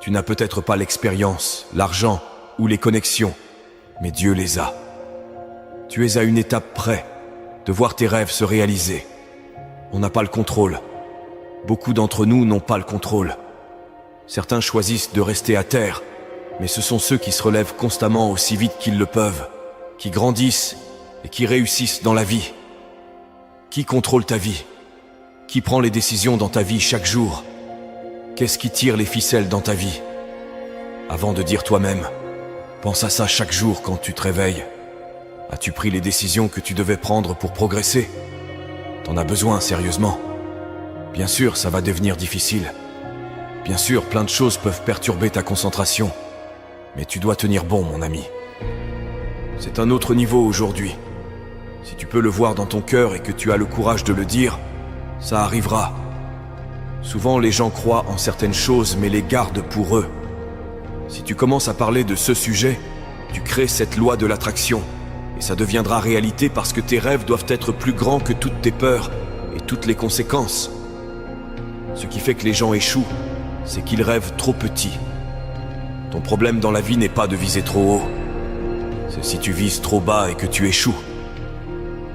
Tu n'as peut-être pas l'expérience, l'argent ou les connexions, mais Dieu les a. Tu es à une étape près de voir tes rêves se réaliser. On n'a pas le contrôle. Beaucoup d'entre nous n'ont pas le contrôle. Certains choisissent de rester à terre, mais ce sont ceux qui se relèvent constamment aussi vite qu'ils le peuvent, qui grandissent et qui réussissent dans la vie. Qui contrôle ta vie? Qui prend les décisions dans ta vie chaque jour? Qu'est-ce qui tire les ficelles dans ta vie? Avant de dire toi-même, pense à ça chaque jour quand tu te réveilles. As-tu pris les décisions que tu devais prendre pour progresser? T'en as besoin, sérieusement. Bien sûr, ça va devenir difficile. Bien sûr, plein de choses peuvent perturber ta concentration. Mais tu dois tenir bon, mon ami. C'est un autre niveau aujourd'hui. Si tu peux le voir dans ton cœur et que tu as le courage de le dire, ça arrivera. Souvent, les gens croient en certaines choses, mais les gardent pour eux. Si tu commences à parler de ce sujet, tu crées cette loi de l'attraction. Et ça deviendra réalité parce que tes rêves doivent être plus grands que toutes tes peurs et toutes les conséquences. Ce qui fait que les gens échouent, c'est qu'ils rêvent trop petit. Ton problème dans la vie n'est pas de viser trop haut. C'est si tu vises trop bas et que tu échoues.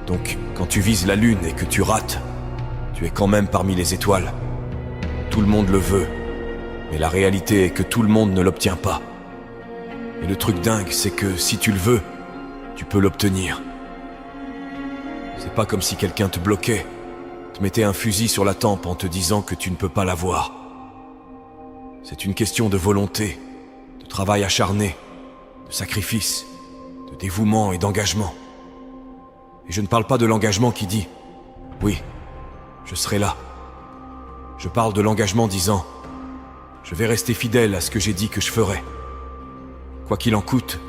Donc, quand tu vises la lune et que tu rates, tu es quand même parmi les étoiles. Tout le monde le veut, mais la réalité est que tout le monde ne l'obtient pas. Et le truc dingue, c'est que si tu le veux, tu peux l'obtenir. C'est pas comme si quelqu'un te bloquait, te mettait un fusil sur la tempe en te disant que tu ne peux pas l'avoir. C'est une question de volonté, de travail acharné, de sacrifice, de dévouement et d'engagement. Et je ne parle pas de l'engagement qui dit « Oui, je serai là ». Je parle de l'engagement disant « Je vais rester fidèle à ce que j'ai dit que je ferai. Quoi qu'il en coûte,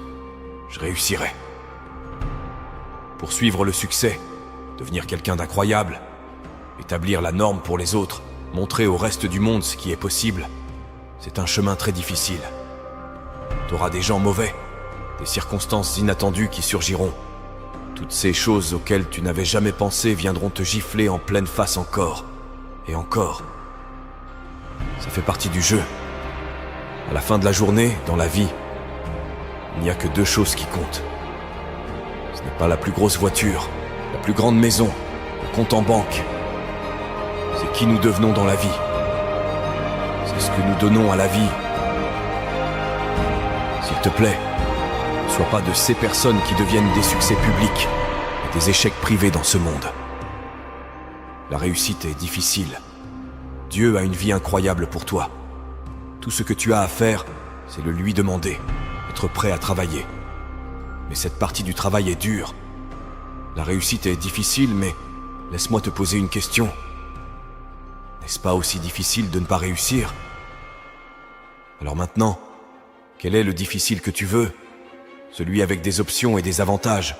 je réussirai. » Poursuivre le succès, devenir quelqu'un d'incroyable, établir la norme pour les autres, montrer au reste du monde ce qui est possible, c'est un chemin très difficile. T'auras des gens mauvais, des circonstances inattendues qui surgiront. Toutes ces choses auxquelles tu n'avais jamais pensé viendront te gifler en pleine face encore, et encore. Ça fait partie du jeu. À la fin de la journée, dans la vie, il n'y a que deux choses qui comptent. Ce n'est pas la plus grosse voiture, la plus grande maison, le compte en banque. C'est qui nous devenons dans la vie. C'est ce que nous donnons à la vie. S'il te plaît, ne sois pas de ces personnes qui deviennent des succès publics et des échecs privés dans ce monde. La réussite est difficile. Dieu a une vie incroyable pour toi. Tout ce que tu as à faire, c'est le lui demander, être prêt à travailler. Mais cette partie du travail est dure. La réussite est difficile, mais laisse-moi te poser une question. N'est-ce pas aussi difficile de ne pas réussir? Alors maintenant, quel est le difficile que tu veux? Celui avec des options et des avantages.